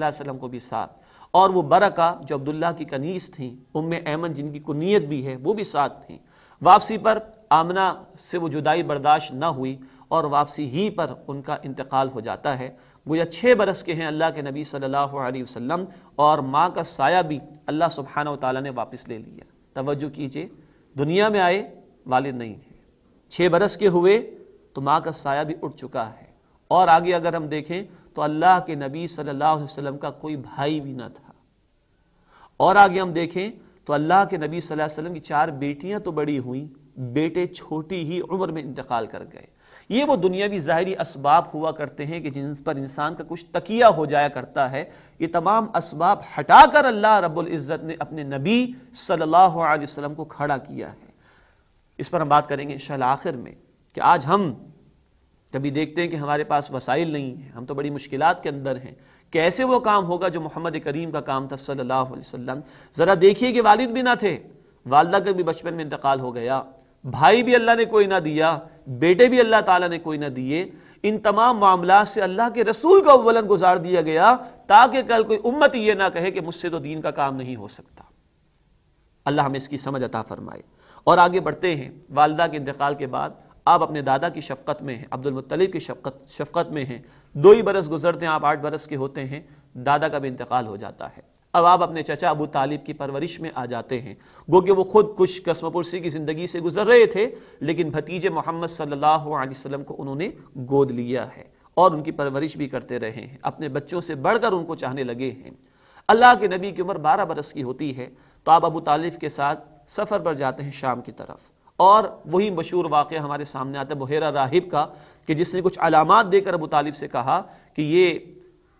علیہ وسلم کو بھی ساتھ، اور وہ برکہ جو عبداللہ کی کنیز تھیں، ام ایمن جن کی کنیت بھی ہے، وہ بھی ساتھ تھیں۔ واپسی پر آمنہ سے وہ جدائی برداشت نہ ہوئی اور واپسی ہی پر ان کا انتقال ہو جاتا ہے۔ گویا 6 برس کے ہیں اللہ کے نبی صلی اللہ علیہ وسلم، اور ماں کا سایہ بھی اللہ سبحانہ وتعالی نے واپس لے لیا۔ توجہ کیجئے، دنیا میں آئے والد نہیں تھے، 6 برس کے ہوئے تو ماں کا سایہ بھی اٹھ چکا ہے، اور آگے اگر ہم دیکھیں تو اللہ کے نبی صلی اللہ علیہ وسلم کا کوئی بھائی بھی نہ تھا، اور آگے ہم دیکھیں تو اللہ کے نبی صلی اللہ علیہ وسلم کی 4 بیٹیاں تو بڑی ہوئیں، بیٹے چھوٹی ہی عمر میں انتقال کر گئے۔ یہ وہ دنیاوی ظاہری اسباب ہوا کرتے ہیں کہ جن پر انسان کا کچھ تکیہ ہو جایا کرتا ہے، یہ تمام اسباب ہٹا کر اللہ رب العزت نے اپنے نبی صلی اللہ علیہ وسلم کو کھڑا کیا ہے۔ اس پر ہم بات کریں گے انشاءاللہ آخر میں، کہ آج ہم کبھی دیکھتے ہیں کہ ہمارے پاس وسائل نہیں ہیں، ہم تو بڑی مشکلات کے اندر ہیں، کیسے وہ کام ہوگا جو محمد کریم کا کام تھا صلی اللہ علیہ وسلم۔ ذرا دیکھیے کہ والد بھی نہ تھے، والدہ کا بھی بچپن میں انتقال ہو گیا، بھائی بھی اللہ نے کوئی نہ دیا، بیٹے بھی اللہ تعالیٰ نے کوئی نہ دیے، ان تمام معاملات سے اللہ کے رسول کو اولاً گزار دیا گیا تاکہ کل کوئی امت یہ نہ کہے کہ مجھ سے تو دین کا کام نہیں ہو سکتا۔ اللہ ہمیں اس کی سمجھ عطا فرمائے۔ اور آگے بڑھتے ہیں، والدہ کے انتقال کے بعد آپ اپنے دادا کی شفقت میں ہیں، عبد المطلب کی شفقت میں ہیں، 2 ہی برس گزرتے ہیں، آپ 8 برس کے ہوتے ہیں، دادا کا بھی انتقال ہو جاتا ہے۔ اب آپ اپنے چچا ابو طالب کی پرورش میں آ جاتے ہیں، گو کہ وہ خود کچھ قسم پرسی کی زندگی سے گزر رہے تھے، لیکن بھتیجے محمد صلی اللہ علیہ وسلم کو انہوں نے گود لیا ہے اور ان کی پرورش بھی کرتے رہے ہیں، اپنے بچوں سے بڑھ کر ان کو چاہنے لگے ہیں۔ اللہ کے نبی کی عمر 12 برس کی ہوتی ہے تو آپ ابو طالب کے ساتھ سفر پر جاتے ہیں شام کی طرف، اور وہی مشہور واقعہ ہمارے سامنے آتا ہے بحیرہ راہب کا، کہ جس نے کچھ علامات دے کر ابو طالب سے کہا کہ یہ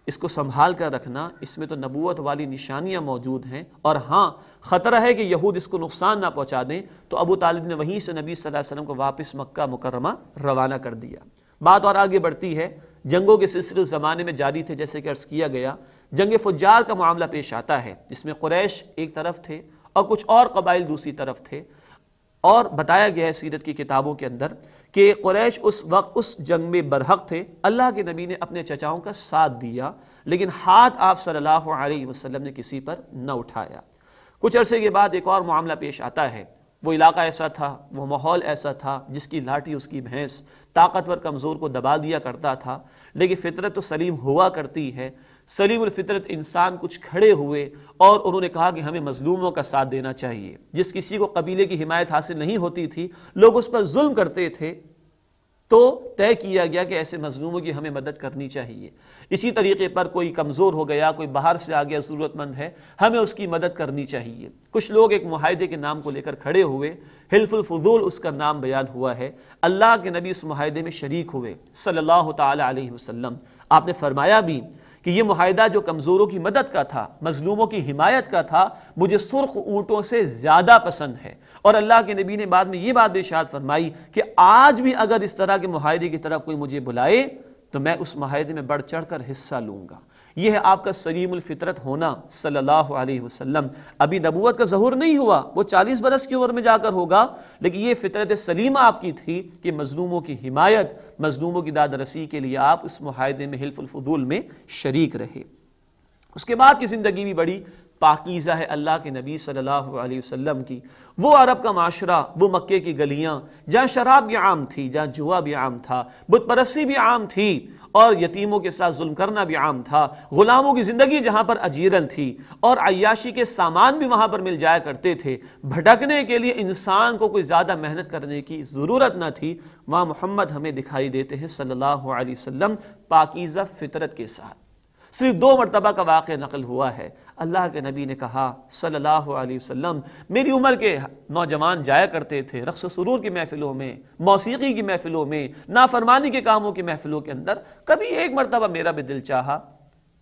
اس کو سنبھال کر رکھنا، اس میں تو نبوت والی نشانیاں موجود ہیں، اور ہاں خطرہ ہے کہ یہود اس کو نقصان نہ پہنچا دیں۔ تو ابو طالب نے وہیں سے نبی صلی اللہ علیہ وسلم کو واپس مکہ مکرمہ روانہ کر دیا۔ بات اور آگے بڑھتی ہے، جنگوں کے سلسلے زمانے میں جاری تھے، جیسے کہ عرض کیا گیا، جنگ فجار کا معاملہ پیش آتا ہے، جس میں قریش ایک طرف تھے اور کچھ اور قبائل دوسری طرف تھے، اور بتایا گیا ہے سیرت کی کتابوں کے اندر کہ قریش اس وقت اس جنگ میں برحق تھے۔ اللہ کے نبی نے اپنے چچاؤں کا ساتھ دیا، لیکن ہاتھ آپ صلی اللہ علیہ وسلم نے کسی پر نہ اٹھایا۔ کچھ عرصے کے بعد ایک اور معاملہ پیش آتا ہے، وہ علاقہ ایسا تھا، وہ ماحول ایسا تھا، جس کی لاٹھی اس کی بھینس طاقتور کمزور کو دبا دیا کرتا تھا، لیکن فطرت تو سلیم ہوا کرتی ہے۔ سلیم الفطرت انسان کچھ کھڑے ہوئے اور انہوں نے کہا کہ ہمیں مظلوموں کا ساتھ دینا چاہیے۔ جس کسی کو قبیلے کی حمایت حاصل نہیں ہوتی تھی، لوگ اس پر ظلم کرتے تھے، تو طے کیا گیا کہ ایسے مظلوموں کی ہمیں مدد کرنی چاہیے۔ اسی طریقے پر کوئی کمزور ہو گیا، کوئی باہر سے آ گیا ضرورت مند ہے، ہمیں اس کی مدد کرنی چاہیے۔ کچھ لوگ ایک معاہدے کے نام کو لے کر کھڑے ہوئے، حلف الفضول اس کا نام بیان ہوا ہے۔ اللہ کے نبی اس معاہدے میں شریک ہوئے صلی اللہ تعالی علیہ وسلم۔ آپ نے فرمایا بھی کہ یہ معاہدہ جو کمزوروں کی مدد کا تھا، مظلوموں کی حمایت کا تھا، مجھے سرخ اونٹوں سے زیادہ پسند ہے۔ اور اللہ کے نبی نے بعد میں یہ بات ارشاد فرمائی کہ آج بھی اگر اس طرح کے معاہدے کی طرف کوئی مجھے بلائے تو میں اس معاہدے میں بڑھ چڑھ کر حصہ لوں گا۔ یہ ہے آپ کا سلیم الفطرت ہونا صلی اللہ علیہ وسلم۔ ابھی نبوت کا ظہور نہیں ہوا، وہ 40 برس کی عمر میں جا کر ہوگا، لیکن یہ فطرت سلیمہ آپ کی تھی کہ مظلوموں کی حمایت، مظلوموں کی داد رسی کے لیے آپ اس معاہدے میں حلف الفضول میں شریک رہے۔ اس کے بعد کی زندگی بھی بڑی پاکیزہ ہے اللہ کے نبی صلی اللہ علیہ وسلم کی۔ وہ عرب کا معاشرہ، وہ مکے کی گلیاں جہاں شراب بھی عام تھی، جہاں جوا بھی عام تھا، بت پرستی بھی عام تھی، اور یتیموں کے ساتھ ظلم کرنا بھی عام تھا، غلاموں کی زندگی جہاں پر اجیرن تھی، اور عیاشی کے سامان بھی وہاں پر مل جایا کرتے تھے۔ بھٹکنے کے لیے انسان کو کوئی زیادہ محنت کرنے کی ضرورت نہ تھی۔ وہاں محمد ہمیں دکھائی دیتے ہیں صلی اللہ علیہ وسلم پاکیزہ فطرت کے ساتھ۔ صرف 2 مرتبہ کا واقعہ نقل ہوا ہے۔ اللہ کے نبی نے کہا صلی اللہ علیہ وسلم، میری عمر کے نوجوان جایا کرتے تھے رقص و سرور کی محفلوں میں، موسیقی کی محفلوں میں، نافرمانی کے کاموں کی محفلوں کے اندر، کبھی ایک مرتبہ میرا بھی دل چاہا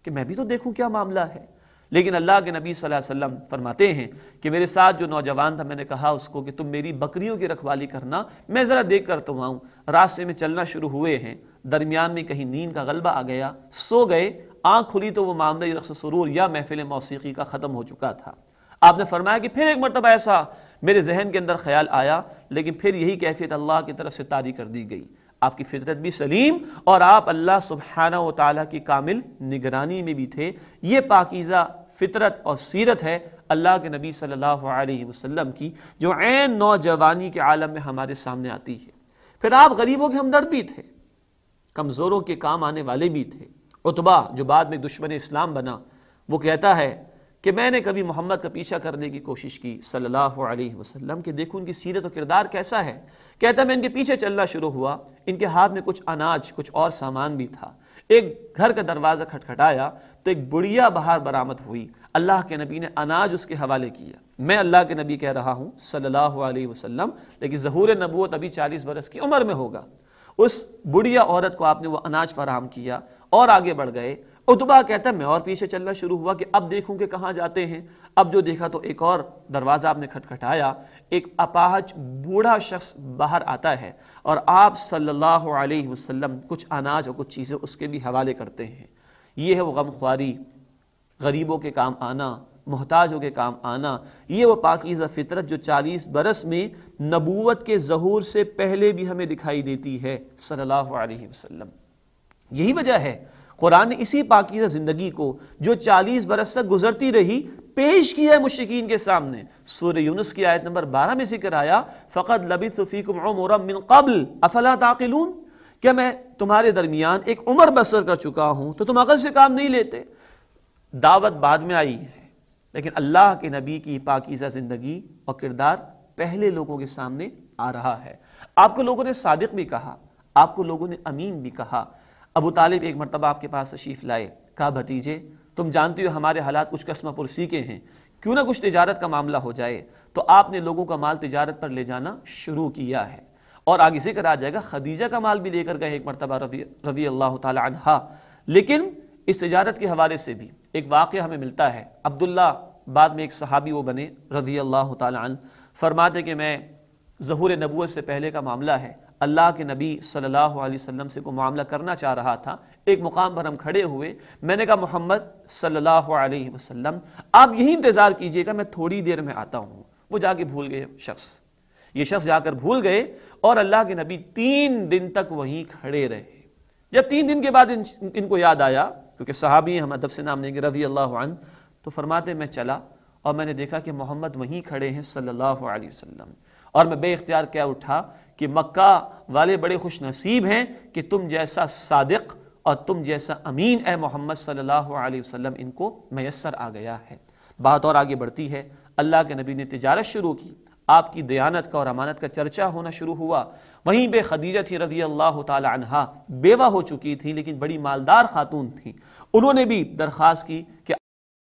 کہ میں بھی تو دیکھوں کیا معاملہ ہے۔ لیکن اللہ کے نبی صلی اللہ علیہ وسلم فرماتے ہیں کہ میرے ساتھ جو نوجوان تھا، میں نے کہا اس کو کہ تم میری بکریوں کی رکھوالی کرنا، میں ذرا دیکھ کر تو آؤں۔ راستے میں چلنا شروع ہوئے ہیں، درمیان میں کہیں نیند کا غلبہ آ گیا، سو گئے، آنکھ کھلی تو وہ معاملہ رقص سرور یا محفل موسیقی کا ختم ہو چکا تھا۔ آپ نے فرمایا کہ پھر ایک مرتبہ ایسا میرے ذہن کے اندر خیال آیا، لیکن پھر یہی کیفیت اللہ کی طرف سے طاری کر دی گئی۔ آپ کی فطرت بھی سلیم اور آپ اللہ سبحانہ و تعالیٰ کی کامل نگرانی میں بھی تھے۔ یہ پاکیزہ فطرت اور سیرت ہے اللہ کے نبی صلی اللہ علیہ وسلم کی، جو عین نوجوانی کے عالم میں ہمارے سامنے آتی ہے۔ پھر آپ غریبوں کے ہمدرد بھی تھے، کمزوروں کے کام آنے والے بھی تھے۔ عتبہ جو بعد میں دشمن اسلام بنا، وہ کہتا ہے کہ میں نے کبھی محمد کا پیچھا کرنے کی کوشش کی صلی اللہ علیہ وسلم کہ دیکھوں ان کی سیرت و کردار کیسا ہے۔ کہتا میں ان کے پیچھے چلنا شروع ہوا، ان کے ہاتھ میں کچھ اناج کچھ اور سامان بھی تھا۔ ایک گھر کا دروازہ کھٹکھٹایا تو ایک بڑھیا بہار برآمد ہوئی، اللہ کے نبی نے اناج اس کے حوالے کیا۔ میں اللہ کے نبی کہہ رہا ہوں صلی اللہ علیہ وسلم، لیکن ظہور نبوت ابھی 40 برس کی عمر میں ہوگا۔ اس بڑھیا عورت کو آپ نے وہ اناج فراہم کیا اور آگے بڑھ گئے۔ عتبہ کہتا ہے میں اور پیچھے چلنا شروع ہوا کہ اب دیکھوں کہ کہاں جاتے ہیں۔ اب جو دیکھا تو ایک اور دروازہ آپ نے کھٹکھٹایا، ایک اپاہج بوڑھا شخص باہر آتا ہے اور آپ صلی اللہ علیہ وسلم کچھ اناج اور کچھ چیزیں اس کے بھی حوالے کرتے ہیں۔ یہ ہے وہ غم خواری، غریبوں کے کام آنا، محتاجوں کے کام آنا، یہ وہ پاکیزہ فطرت جو 40 برس میں نبوت کے ظہور سے پہلے بھی ہمیں دکھائی دیتی ہے صلی اللہ علیہ وسلم۔ یہی وجہ ہے قرآن نے اسی پاکیزہ زندگی کو جو 40 برس تک گزرتی رہی پیش کیا ہے مشرکین کے سامنے۔ سورہ یونس کی آیت نمبر 12 میں ذکر آیا فَقَدْ لَبِثْتُ فِيكُمْ عُمُرًا مِّن قَبْلِ أَفَلَا تَعْقِلُونَ، کیا میں تمہارے درمیان ایک عمر بسر کر چکا ہوں تو تم عقل سے کام نہیں لیتے۔ دعوت بعد میں آئی ہے، لیکن اللہ کے نبی کی پاکیزہ زندگی اور کردار پہلے لوگوں کے سامنے آ رہا ہے۔ آپ کو لوگوں نے صادق بھی کہا، آپ کو لوگوں نے امین بھی کہا۔ ابو طالب ایک مرتبہ آپ کے پاس تشریف لائے، کہا بھتیجے تم جانتی ہو ہمارے حالات کچھ قسمہ پرسی کے ہیں، کیوں نہ کچھ تجارت کا معاملہ ہو جائے۔ تو آپ نے لوگوں کا مال تجارت پر لے جانا شروع کیا ہے، اور آگے ذکر آ جائے گا خدیجہ کا مال بھی لے کر گئے ایک مرتبہ رضی اللہ تعالی عنہا۔ لیکن اس تجارت کے حوالے سے بھی ایک واقعہ ہمیں ملتا ہے۔ عبداللہ بعد میں ایک صحابی وہ بنے رضی اللہ تعالی عنہ، فرماتے کہ میں ظہور نبوت سے پہلے کا معاملہ ہے، اللہ کے نبی صلی اللہ علیہ وسلم سے کوئی معاملہ کرنا چاہ رہا تھا۔ ایک مقام پر ہم کھڑے ہوئے، میں نے کہا محمد صلی اللہ علیہ وسلم آپ یہی انتظار کیجئے گا، میں تھوڑی دیر میں آتا ہوں۔ وہ جا کے بھول گئے یہ شخص جا کر بھول گئے، اور اللہ کے نبی 3 دن تک وہیں کھڑے رہے۔ جب 3 دن کے بعد ان کو یاد آیا، کیونکہ صحابی ہیں ہم ادب سے نام لیں گے رضی اللہ عنہ، تو فرماتے میں چلا اور میں نے دیکھا کہ محمد وہیں کھڑے ہیں صلی اللہ علیہ وسلم، اور میں بے اختیار کیا اٹھا کہ مکہ والے بڑے خوش نصیب ہیں کہ تم جیسا صادق اور تم جیسا امین اے محمد صلی اللہ علیہ وسلم ان کو میسر آ گیا ہے۔ بات اور آگے بڑھتی ہے، اللہ کے نبی نے تجارت شروع کی، آپ کی دیانت کا اور امانت کا چرچا ہونا شروع ہوا۔ وہیں پہ خدیجہ تھی رضی اللہ تعالی عنہا، بیوہ ہو چکی تھی لیکن بڑی مالدار خاتون تھی۔ انہوں نے بھی درخواست کی کہ